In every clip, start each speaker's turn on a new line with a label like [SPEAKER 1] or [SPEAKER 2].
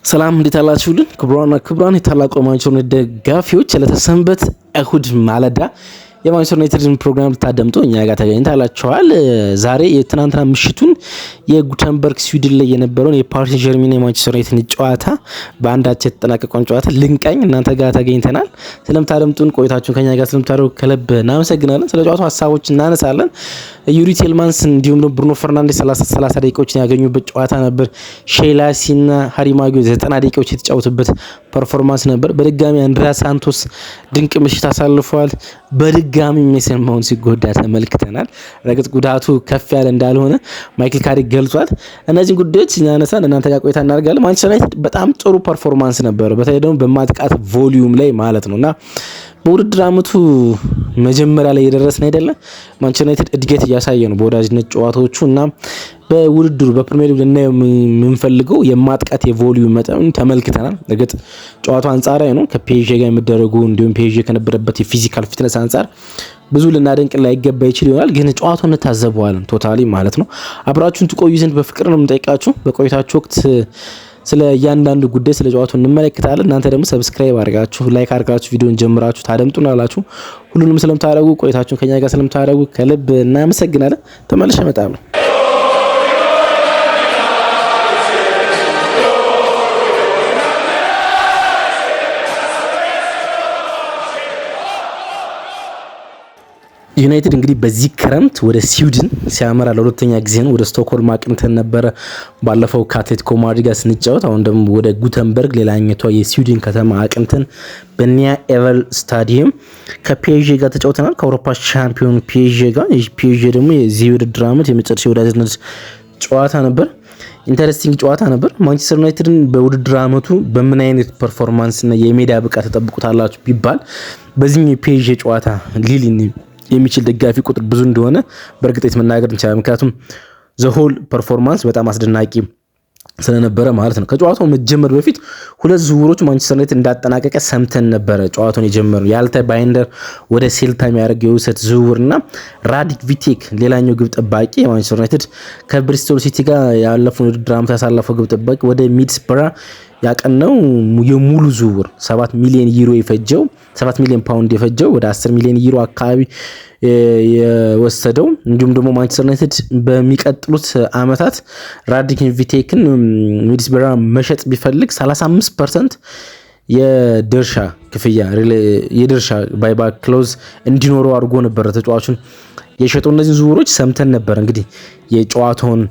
[SPEAKER 1] ሰላም እንዴት አላችሁልን? ክቡራን የታላቁ ማንቸስተር ዩናይትድ ደጋፊዎች ለተሰንበት እሁድ ማለዳ የማንቸስተር ዩናይትድን ፕሮግራም ልታደምጡ እኛ ጋር ተገኝታላችኋል። ዛሬ የትናንትና ምሽቱን የጉተንበርግ ስዊድን ላይ የነበረውን የፓሪስ ጀርሜን የማንቸስተር ዩናይትድ ጨዋታ በአንዳች የተጠናቀቀውን ጨዋታ ልንቃኝ እናንተ ጋር ተገኝተናል። ስለምታደምጡን ቆይታችሁን ከኛ ጋር ስለምታደርጉ ከልብ እናመሰግናለን። ስለ ጨዋታው ሀሳቦች እናነሳለን። ዩሪ ቴልማንስ እንዲሁም ብሩኖ ፈርናንዴስ 30 ደቂቃዎችን ያገኙበት ጨዋታ ነበር። ሼላሲና ሃሪ ማጉዌር 90 ደቂቃዎች የተጫወቱበት ፐርፎርማንስ ነበር። በድጋሚ አንድሪያ ሳንቶስ ድንቅ ምሽት አሳልፈዋል። በድጋሚ ሜሰን ማውንት ሲጎዳ ተመልክተናል። ረግጥ ጉዳቱ ከፍ ያለ እንዳልሆነ ማይክል ካሪክ ገልጿል። እነዚህ ጉዳዮች እናነሳን እናንተ ጋር ቆይታ እናደርጋለን። ማንቸስተር ዩናይትድ በጣም ጥሩ ፐርፎርማንስ ነበር፣ በተለይ ደግሞ በማጥቃት ቮሊዩም ላይ ማለት ነውና በውድድር አመቱ መጀመሪያ ላይ የደረስን አይደለም። ማንቸስተር ዩናይትድ እድገት እያሳየ ነው በወዳጅነት ጨዋታዎቹ እና በውድድሩ በፕሪሚየር ሊግ ልናየው የምንፈልገው የማጥቃት የቮሊዩም መጠን ተመልክተናል። እርግጥ ጨዋታው አንጻራዊ ነው ከፒኤስጂ ጋር የሚደረጉ እንዲሁም ፒኤስጂ ከነበረበት የፊዚካል ፊትነስ አንጻር ብዙ ልናደንቅ ላይገባ ይችል ይሆናል፣ ግን ጨዋታውን እንታዘበዋለን ቶታሊ ማለት ነው። አብራችሁን ትቆዩ ዘንድ በፍቅር ነው የምንጠይቃችሁ። በቆይታችሁ ወቅት ስለ እያንዳንዱ ጉዳይ ስለ ጨዋታው እንመለከታለን። እናንተ ደግሞ ሰብስክራይብ አድርጋችሁ ላይክ አድርጋችሁ ቪዲዮን ጀምራችሁ ታደምጡናላችሁ። ሁሉንም ስለምታደርጉ ቆይታችሁን ከኛ ጋር ስለምታደርጉ ከልብ እናመሰግናለን። ተመልሼ እመጣለሁ። ዩናይትድ እንግዲህ በዚህ ክረምት ወደ ስዊድን ሲያመራ ለሁለተኛ ጊዜ ነው። ወደ ስቶክሆልም አቅንተን ነበረ ባለፈው ከአትሌቲኮ ማድሪድ ጋር ስንጫወት፣ አሁን ደግሞ ወደ ጉተንበርግ ሌላኛቷ የስዊድን ከተማ አቅንተን በኒያ ኤቨል ስታዲየም ከፒኤስጂ ጋር ተጫውተናል። ከአውሮፓ ሻምፒዮን ፒኤስጂ ጋር። ፒኤስጂ ደግሞ የዚህ ውድድር ዓመት የመጨረሻ ወዳጅነት ጨዋታ ነበር። ኢንተረስቲንግ ጨዋታ ነበር። ማንቸስተር ዩናይትድን በውድድር ዓመቱ በምን አይነት ፐርፎርማንስ እና የሜዳ ብቃት ተጠብቁታላችሁ ቢባል በዚህኛው የፒኤስጂ ጨዋታ ሊል የሚችል ደጋፊ ቁጥር ብዙ እንደሆነ በእርግጠኝነት መናገር እንችላለን። ምክንያቱም ዘሆል ፐርፎርማንስ በጣም አስደናቂ ስለነበረ ማለት ነው። ከጨዋታው መጀመር በፊት ሁለት ዝውውሮች ማንቸስተር ዩናይትድ እንዳጠናቀቀ ሰምተን ነበረ። ጨዋታውን የጀመረው ያልታይ ባይንደር ወደ ሴልታ የሚያደርገው የውሰት ዝውውርና ራዲክ ቪቴክ ሌላኛው ግብ ጠባቂ የማንቸስተር ዩናይትድ ከብሪስቶል ሲቲ ጋር ያለፈው ውድድር ዓመት ያሳለፈው ግብ ጠባቂ ወደ ሚድስበራ ያቀነው የሙሉ ዝውውር 7 ሚሊዮን ዩሮ የፈጀው 7 ሚሊዮን ፓውንድ የፈጀው ወደ 10 ሚሊዮን ዩሮ አካባቢ የወሰደው እንዲሁም ደግሞ ማንቸስተር ዩናይትድ በሚቀጥሉት አመታት ራዲክ ቪቴክን ሚድስበራ መሸጥ ቢፈልግ 35% የድርሻ ክፍያ የድርሻ ባይባክ ክሎዝ እንዲኖረው አድርጎ ነበር ተጫዋቹን የሸጠው። እነዚህ ዝውውሮች ሰምተን ነበር። እንግዲህ የጨዋታውን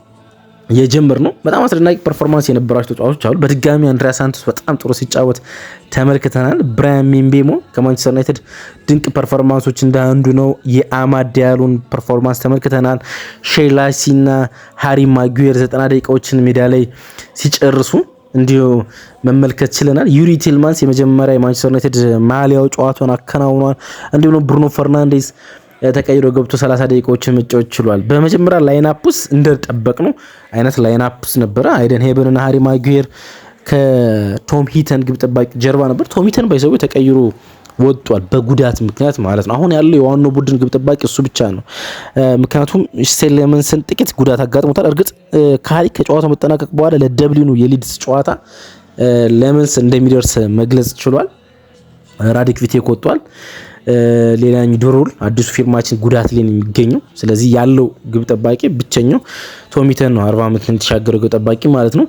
[SPEAKER 1] የጀምር ነው። በጣም አስደናቂ ፐርፎርማንስ የነበራቸው ተጫዋቾች አሉ። በድጋሚ አንድሪያ ሳንቶስ በጣም ጥሩ ሲጫወት ተመልክተናል። ብራያን ምቤሞ ከማንቸስተር ዩናይትድ ድንቅ ፐርፎርማንሶች እንደ አንዱ ነው። የአማድ ዲያሎን ፐርፎርማንስ ተመልክተናል። ሼላሲና ሃሪ ማጉዌር 90 ደቂቃዎችን ሜዳ ላይ ሲጨርሱ እንዲሁ መመልከት ችለናል። ዩሪ ቴልማንስ የመጀመሪያ የማንቸስተር ዩናይትድ ማሊያው ጨዋታውን አከናውኗል። እንዲሁም ብሩኖ ፈርናንዴስ ተቀይሮ ገብቶ 30 ደቂቃዎችን መጫወት ችሏል። በመጀመሪያ ላይናፕስ እንደጠበቅነው አይነት ላይናፕስ ነበረ። አይደን ሄበን እና ሃሪ ማጉዌር ከቶም ሂተን ግብ ጠባቂ ጀርባ ነበር። ቶም ሂተን ባይዘው ተቀይሮ ወጥቷል በጉዳት ምክንያት ማለት ነው። አሁን ያለው የዋናው ቡድን ግብ ጠባቂ እሱ ብቻ ነው። ምክንያቱም ስቴሌመንስን ጥቂት ጉዳት አጋጥሞታል። እርግጥ ካሪክ ከጨዋታው መጠናቀቅ በኋላ ለደብሊኑ የሊድስ ጨዋታ ለመንስ እንደሚደርስ መግለጽ ችሏል። ራዲክ ቪቴክ ወጥቷል። ሌላኛው ዶሮል አዲሱ ፊርማችን ጉዳት ላይ ነው የሚገኘው። ስለዚህ ያለው ግብ ጠባቂ ብቸኛው ቶም ሂተን ነው። 40 ዓመት የተሻገረው ግብ ጠባቂ ማለት ነው።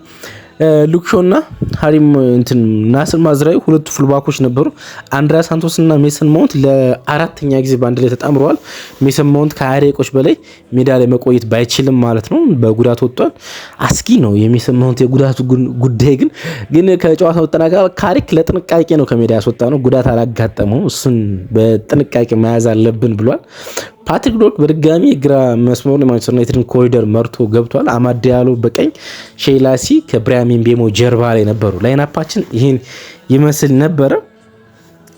[SPEAKER 1] ሉክሾና ሃሪም ናስር ማዝራዊ ሁለቱ ፉልባኮች ነበሩ። አንድሪያ ሳንቶስ እና ሜሰን ማውንት ለአራተኛ ጊዜ በአንድ ላይ ተጣምረዋል። ሜሰን ማውንት ከ20 ደቂቃዎች በላይ ሜዳ ላይ መቆየት ባይችልም ማለት ነው በጉዳት ወጥቷል። አስጊ ነው የሜሰን ማውንት የጉዳቱ ጉዳይ። ግን ከጨዋታው መጠናቀቅ ካሪክ ለጥንቃቄ ነው ከሜዳ ያስወጣ ነው። ጉዳት አላጋጠመው። እሱን በጥንቃቄ መያዝ አለብን ብሏል። ፓትሪክ ዶርክ በድጋሚ ግራ መስመሩን የማንቸስተር ዩናይትድን ኮሪደር መርቶ ገብቷል። አማድ ዲያሎ በቀኝ፣ ሼላሲ ከብራያን ምቤሞ ጀርባ ላይ ነበሩ። ላይናፓችን ይህን ይመስል ነበረ።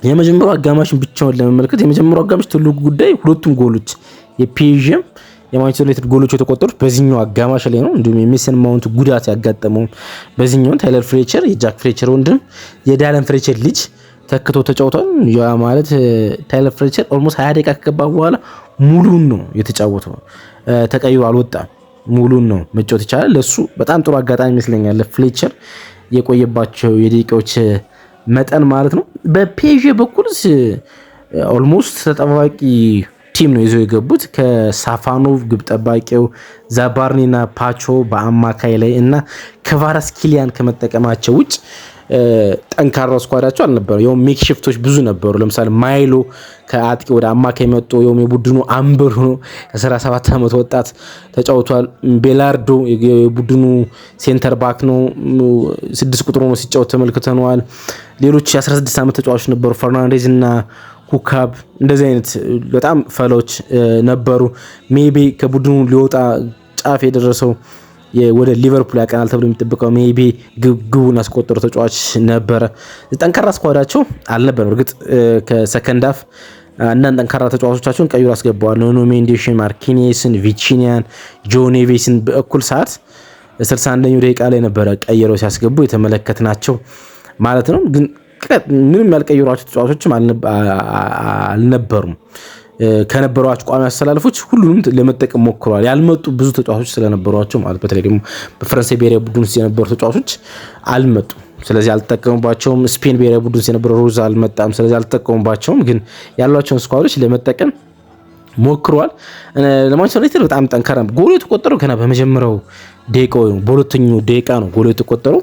[SPEAKER 1] የመጀመሪያው አጋማሽን ብቻውን ለመመልከት የመጀመሪያው አጋማሽ ትልቁ ጉዳይ ሁለቱም ጎሎች የፒኤስጂም የማንቸስተር ዩናይትድ ጎሎች የተቆጠሩት በዚህኛው አጋማሽ ላይ ነው። እንዲሁም የሜሰን ማውንት ጉዳት ያጋጠመው በዚህኛው ታይለር ፍሌቸር የጃክ ፍሌቸር ወንድም የዳለን ፍሌቸር ልጅ ተክቶ ተጫውቷል። ያ ማለት ታይለር ፍሌቸር ኦልሞስት 20 ደቂቃ ከገባ በኋላ ሙሉን ነው የተጫወተው። ተቀይሮ አልወጣም። ሙሉን ነው መጫወት ይቻላል። ለሱ በጣም ጥሩ አጋጣሚ ይመስለኛል ለፍሌቸር የቆየባቸው የደቂቃዎች መጠን ማለት ነው። በፔዤ በኩል ኦልሞስት ተጠባባቂ ቲም ነው ይዘው የገቡት ከሳፋኖቭ ግብ ጠባቂው ዛባርኒና ፓቾ በአማካይ ላይ እና ከቫራስኪሊያን ከመጠቀማቸው ውጭ ጠንካራ ስኳዳቸው አልነበረ። ያው ሜክሺፍቶች ብዙ ነበሩ። ለምሳሌ ማይሎ ከአጥቂ ወደ አማካይ መጥቶ የቡድኑ አምበር ሆኖ ከ17 ዓመት ወጣት ተጫውቷል። ቤላርዶ የቡድኑ ሴንተር ባክ ነው፣ 6 ቁጥር ሆኖ ሲጫወት ተመልክተነዋል። ሌሎች የ16 ዓመት ተጫዋቾች ነበሩ፣ ፈርናንዴዝ እና ኩካብ። እንደዚህ አይነት በጣም ፈሎች ነበሩ። ሜቤ ከቡድኑ ሊወጣ ጫፍ የደረሰው ወደ ሊቨርፑል ያቀናል ተብሎ የሚጠበቀው ሜቢ ግቡን ያስቆጠሩ ተጫዋች ነበረ። ጠንካራ ስኳዳቸው አልነበረም። እርግጥ ከሰከንድ አፍ አንዳንድ ጠንካራ ተጫዋቾቻቸውን ቀይሮ አስገባዋል። ኑኖ ሜንዴሽን፣ ማርኪኔስን፣ ቪቺኒያን፣ ጆኔቬስን በእኩል ሰዓት 61ኛው ደቂቃ ላይ ነበረ ቀይረው ሲያስገቡ የተመለከትናቸው ማለት ነው። ግን ምንም ያልቀየሯቸው ተጫዋቾችም አልነበሩም። ከነበሯቸው ቋሚ አሰላለፎች ሁሉንም ለመጠቀም ሞክረዋል። ያልመጡ ብዙ ተጫዋቾች ስለነበሯቸው ማለት በተለይ ደግሞ በፈረንሳይ ብሔራዊ ቡድን ውስጥ የነበሩ ተጫዋቾች አልመጡም። ስለዚህ አልተጠቀሙባቸውም። ስፔን ብሔራዊ ቡድን ውስጥ የነበረው ሮዛ አልመጣም። ስለዚህ አልተጠቀሙባቸውም። ግን ያሏቸውን ስኳዶች ለመጠቀም ሞክረዋል። ለማንቸስተር ዩናይትድ በጣም ጠንካራ ጎሉ የተቆጠረው ገና በመጀመሪያው ደቂቃ ወይ በሁለተኛው ደቂቃ ነው ጎሉ የተቆጠረው።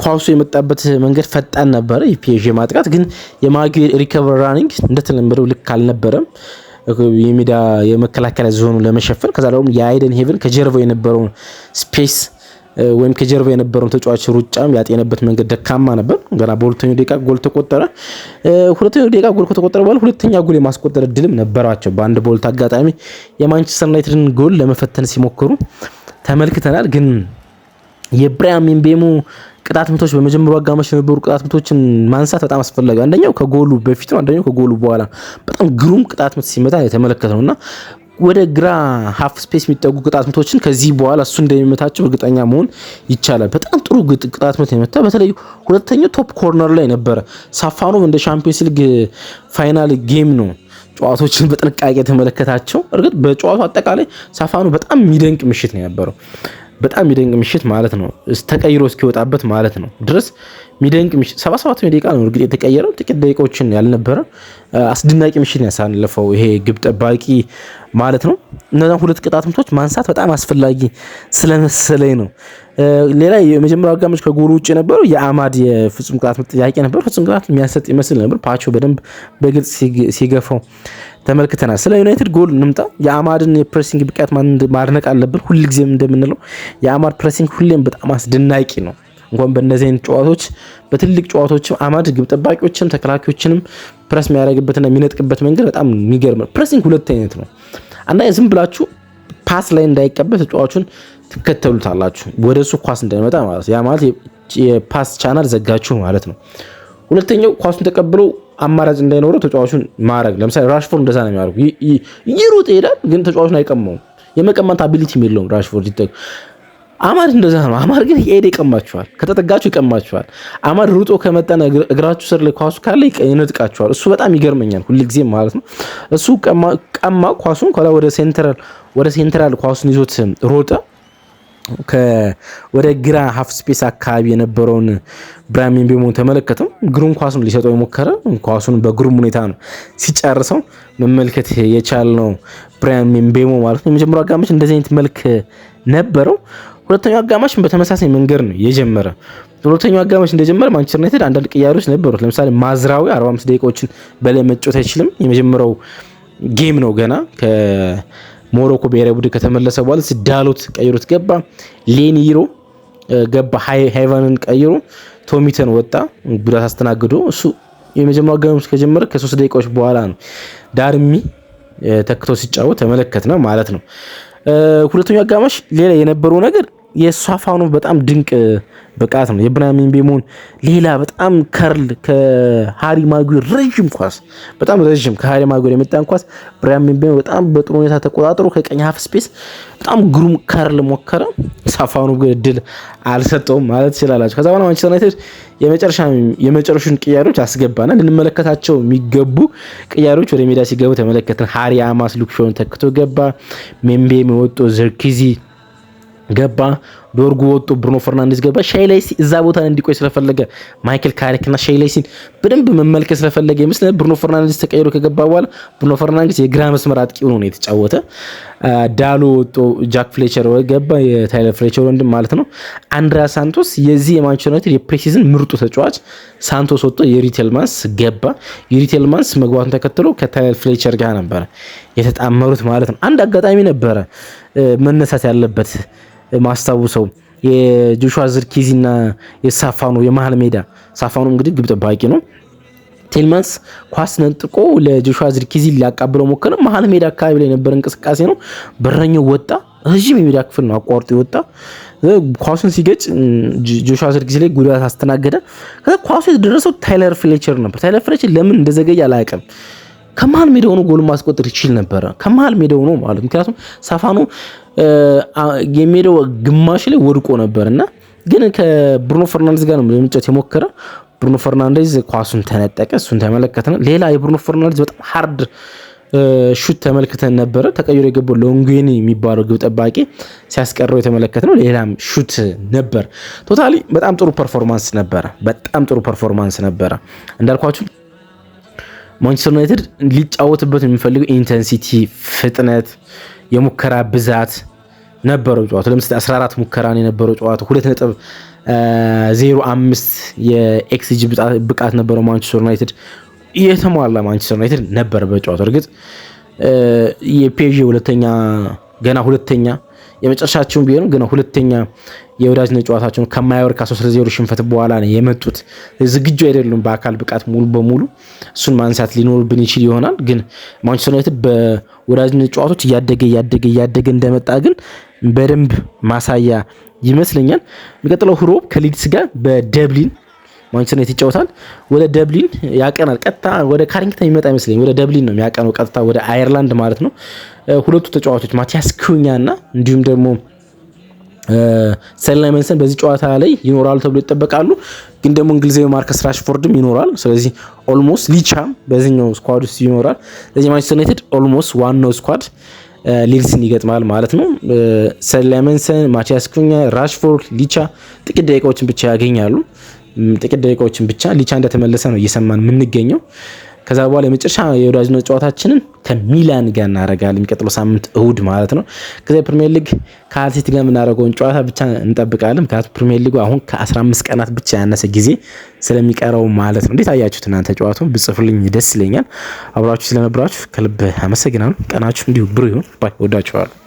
[SPEAKER 1] ኳሱ የመጣበት መንገድ ፈጣን ነበረ። የፒኤስጂ ማጥቃት ግን የማጉዌር ሪከቨር ራኒንግ እንደተለመደው ልክ አልነበረም። የሜዳ የመከላከያ ዞኑ ለመሸፈን ከዛ ደግሞ የአይደን ሄቨን ከጀርባው የነበረውን ስፔስ ወይም ከጀርባው የነበረውን ተጫዋች ሩጫም ያጤነበት መንገድ ደካማ ነበር። ገና በሁለተኛው ደቂቃ ጎል ተቆጠረ። ሁለተኛው ደቂቃ ጎል ከተቆጠረ በኋላ ሁለተኛ ጎል የማስቆጠር እድልም ነበራቸው። በአንድ ቦልት አጋጣሚ የማንቸስተር ዩናይትድን ጎል ለመፈተን ሲሞክሩ ተመልክተናል። ግን የብራያን ምቤሞ ቅጣት ምቶች በመጀመሪያው አጋማሽ የነበሩ ቅጣት ምቶችን ማንሳት በጣም አስፈላጊ። አንደኛው ከጎሉ በፊት ነው፣ አንደኛው ከጎሉ በኋላ በጣም ግሩም ቅጣት ምት ሲመታ የተመለከተውና ወደ ግራ ሃፍ ስፔስ የሚጠጉ ቅጣት ምቶችን ከዚህ በኋላ እሱ እንደሚመታቸው እርግጠኛ መሆን ይቻላል። በጣም ጥሩ ቅጣት ምት የመታ በተለይ ሁለተኛው ቶፕ ኮርነር ላይ ነበረ። ሳፋኖቭ እንደ ሻምፒዮንስ ሊግ ፋይናል ጌም ነው ጨዋታዎችን በጥንቃቄ የተመለከታቸው። እርግጥ በጨዋታው አጠቃላይ ሳፋኖቭ በጣም የሚደንቅ ምሽት ነው የነበረው። በጣም የሚደንቅ ምሽት ማለት ነው። ተቀይሮ እስኪወጣበት ማለት ነው ድረስ የሚደንቅ ምሽት 77 ደቂቃ ነው እርግጥ የተቀየረው፣ ጥቂት ደቂቃዎችን ያልነበረ አስደናቂ ምሽት ያሳለፈው ይሄ ግብ ጠባቂ ማለት ነው። እነዛን ሁለት ቅጣት ምቶች ማንሳት በጣም አስፈላጊ ስለመሰለኝ ነው። ሌላ የመጀመሪያው አጋማሽ ከጎሉ ውጭ የነበረው የአማድ የፍጹም ቅጣት ምት ጥያቄ ነበር። ፍጹም ቅጣት የሚያሰጥ ይመስል ነበር። ፓቾ በደንብ በግልጽ ሲገፋው ተመልክተናል። ስለ ዩናይትድ ጎል እንምጣ። የአማድን የፕሬሲንግ ብቃት ማድነቅ አለብን። ሁልጊዜም እንደምንለው የአማድ ፕሬሲንግ ሁሌም በጣም አስደናቂ ነው። እንኳን በእነዚህ አይነት ጨዋታዎች በትልቅ ጨዋታዎችም አማድ ግብ ጠባቂዎችንም ተከላካዮችንም ፕሬስ የሚያደርግበትና የሚነጥቅበት መንገድ በጣም የሚገርም ነው። ፕሬሲንግ ሁለት አይነት ነው። አንደኛ ዝም ብላችሁ ፓስ ላይ እንዳይቀበል ተጫዋቹን ትከተሉታላችሁ ወደ እሱ ኳስ እንዳይመጣ ማለት ያ ማለት የፓስ ቻናል ዘጋችሁ ማለት ነው። ሁለተኛው ኳሱን ተቀብለው አማራጭ እንዳይኖረው ተጫዋቹን ማድረግ። ለምሳሌ ራሽፎርድ እንደዛ ነው የሚያደርጉ። ይሩጥ ይሄዳል፣ ግን ተጫዋቹን አይቀማውም። የመቀማት አቢሊቲ የለውም ራሽፎርድ ይጠቅ። አማድ እንደዛ ነው። አማድ ግን ሄደ ይቀማችኋል፣ ከተጠጋችሁ ይቀማችኋል። አማድ ሩጦ ከመጣና እግራችሁ ስር ላይ ኳሱ ካለ ይነጥቃችኋል። እሱ በጣም ይገርመኛል ሁልጊዜ ማለት ነው። እሱ ቀማ ኳሱን ከላ ወደ ሴንትራል ኳሱን ይዞት ሮጠ። ወደ ግራ ሃፍ ስፔስ አካባቢ የነበረውን ብራያን ምቤሞን ተመለከተው። ግሩም ኳሱን ሊሰጠው የሞከረ ኳሱን በግሩም ሁኔታ ነው ሲጨርሰው መመልከት የቻልነው ብራያን ምቤሞ ማለት ነው። የመጀመሪያው አጋማሽ እንደዚህ አይነት መልክ ነበረው። ሁለተኛው አጋማሽ በተመሳሳይ መንገድ ነው የጀመረ። ሁለተኛው አጋማሽ እንደጀመረ ማንቸስተር ዩናይትድ አንዳንድ ቅያሬዎች ነበሩት። ለምሳሌ ማዝራዊ 45 ደቂቃዎችን በላይ መጫወት አይችልም። የመጀመሪያው ጌም ነው ገና ሞሮኮ ብሔራዊ ቡድን ከተመለሰ በኋላ ዳሎት ቀይሮት ገባ። ሌኒሮ ገባ። ሃይቫንን ቀይሮ ቶሚተን ወጣ ጉዳት አስተናግዶ። እሱ የመጀመሪያው አጋማሽ ከጀመረ ከ3 ደቂቃዎች በኋላ ነው ዳርሚ ተክቶ ሲጫወት ተመለከት ነው ማለት ነው። ሁለተኛው አጋማሽ ሌላ የነበረው ነገር የሳፋኖቭ በጣም ድንቅ ብቃት ነው። የብራያን ምቤሞን ሌላ በጣም ከርል ከሃሪ ማጉዌር ረጅም ኳስ በጣም ረጅም ከሃሪ ማጉዌር የመጣን ኳስ ብራያን ምቤሞ በጣም በጥሩ ሁኔታ ተቆጣጥሮ ከቀኝ ሃፍ ስፔስ በጣም ግሩም ከርል ሞከረ። ሳፋኖቭ ግን እድል አልሰጠውም ማለት ይችላላችሁ። ከዛ በኋላ ማንቸስተር ዩናይትድ የመጨረሻውን ቅያሬዎች አስገባና ልንመለከታቸው የሚገቡ ቅያሬዎች ወደ ሜዳ ሲገቡ ተመለከትን። ሃሪ አማስ ሉክሾን ተክቶ ገባ። ምቤሞ ወጥቶ ዘርኪዚ ገባ። ዶርጉ ወጥቶ ብሩኖ ፈርናንዴዝ ገባ። ሻይላይሲ እዛ ቦታ እንዲቆይ ስለፈለገ ማይክል ካሪክና ሻይላይሲን በደንብ መመልከት ስለፈለገ ይመስላል ብሩኖ ፈርናንዴዝ ተቀይሮ ከገባ በኋላ ብሩኖ ፈርናንዴዝ የግራ መስመር አጥቂ ሆኖ ነው የተጫወተ። ዳሎ ወጥቶ ጃክ ፍሌቸር ገባ፣ የታይለር ፍሌቸር ወንድም ማለት ነው። አንድሪያ ሳንቶስ የዚህ የማንቸስተር ዩናይትድ የፕሪሲዝን ምርጡ ተጫዋች ሳንቶስ ወጥቶ የዩሪ ቲሌማንስ ገባ። ዩሪ ቲሌማንስ መግባቱን ተከትሎ ከታይለር ፍሌቸር ጋር ነበረ የተጣመሩት ማለት ነው። አንድ አጋጣሚ ነበረ መነሳት ያለበት ማስታውሰው የጆሹዋ ዝርኪዚና የሳፋኖ የመሃል ሜዳ ሳፋኖ እንግዲህ ግብ ጠባቂ ነው። ቲሌማንስ ኳስ ነጥቆ ለጆሹዋ ዝርኪዚ ሊያቃብለው ሞከረ። መሃል ሜዳ አካባቢ ላይ የነበረ እንቅስቃሴ ነው። በረኛው ወጣ፣ ረጅም የሜዳ ክፍል ነው አቋርጦ ወጣ። ኳሱን ሲገጭ ጆሹዋ ዝርኪዚ ላይ ጉዳት አስተናገደ። ኳሱ የተደረሰው ታይለር ፍሌቸር ነበር። ታይለር ፍሌቸር ለምን እንደዘገየ አላውቅም። ከመሃል ሜዳው ነው ጎል ማስቆጠር ይችል ነበር። ከመሃል ሜዳው ነው ማለት ምክንያቱም ሳፋኖ የሜዳው ግማሽ ላይ ወድቆ ነበርና ግን ከብሩኖ ፈርናንዴዝ ጋር ነው ለመጫወት የሞከረ። ብሩኖ ፈርናንዴዝ ኳሱን ተነጠቀ። እሱን ተመለከተን። ሌላ የብሩኖ ፈርናንዴዝ በጣም ሃርድ ሹት ተመልክተን ነበረ። ተቀይሮ የገባው ሎንጉኒ የሚባለው ግብ ጠባቂ ሲያስቀረው የተመለከትነው ሌላም ሹት ነበር። ቶታሊ በጣም ጥሩ ፐርፎርማንስ ነበረ። እንዳልኳችሁ ማንቸስተር ዩናይትድ ሊጫወትበት የሚፈልገው ኢንተንሲቲ፣ ፍጥነት፣ የሙከራ ብዛት ነበረው ጨዋታው። ለምሳሌ 14 ሙከራ ነው የነበረው ጨዋታው። 2.05 የኤክስጂ ብቃት ነበረው ማንቸስተር ዩናይትድ። የተሟላ ማንቸስተር ዩናይትድ ነበር በጨዋታው። እርግጥ የፒኤስጂ ሁለተኛ የመጨረሻቸውን ቢሆንም ገና ሁለተኛ የወዳጅነት ጨዋታቸውን ከማዮርካ 3-0 ሽንፈት በኋላ ነው የመጡት። ዝግጁ አይደሉም በአካል ብቃት ሙሉ በሙሉ። እሱን ማንሳት ሊኖርብን ይችል ይሆናል። ግን ማንቸስተር ዩናይትድ በወዳጅነት ጨዋታዎች እያደገ እንደመጣ ግን በደንብ ማሳያ ይመስለኛል። የሚቀጥለው ሮብ ከሊድስ ጋር በደብሊን ማንቸስተር ዩናይትድ ይጫወታል። ወደ ደብሊን ያቀናል። ቀጥታ ወደ ካሪንግተን የሚመጣ ይመስለኛል። ወደ ደብሊን ነው የሚያቀነው፣ ቀጥታ ወደ አየርላንድ ማለት ነው። ሁለቱ ተጫዋቾች ማቲያስ ኩኛና እንዲሁም ደግሞ ሰን ላይመንሰን በዚህ ጨዋታ ላይ ይኖራሉ ተብሎ ይጠበቃሉ። ግን ደግሞ እንግሊዛዊ ማርከስ ራሽፎርድም ይኖራል። ስለዚህ ኦልሞስት ሊቻም በዚህኛው ስኳድ ውስጥ ይኖራል። ስለዚህ ማንቸስተር ዩናይትድ ኦልሞስት ዋናው ስኳድ ሊድስን ይገጥማል ማለት ነው። ሰን ላይመንሰን፣ ማቲያስ ኩኛ፣ ራሽፎርድ፣ ሊቻ ጥቂት ደቂቃዎችን ብቻ ያገኛሉ። ሊቻ እንደተመለሰ ነው እየሰማን የምንገኘው። ከዛ በኋላ የመጨረሻ የወዳጅነት ጨዋታችንን ከሚላን ጋር እናደርጋለን የሚቀጥለው ሳምንት እሁድ ማለት ነው። ከዛ ፕሪሚየር ሊግ ከሁል ሲቲ ጋር የምናደርገውን ጨዋታ ብቻ እንጠብቃለን። ምክንያቱም ፕሪሚየር ሊጉ አሁን ከ15 ቀናት ብቻ ያነሰ ጊዜ ስለሚቀረው ማለት ነው። እንዴት አያችሁት እናንተ ጨዋታውን? ብጽፉልኝ ደስ ይለኛል። አብራችሁ ስለነበራችሁ ከልብ አመሰግናለሁ። ቀናችሁ እንዲሁ ብሩህ ይሁን። ባይ ወዳችኋለሁ።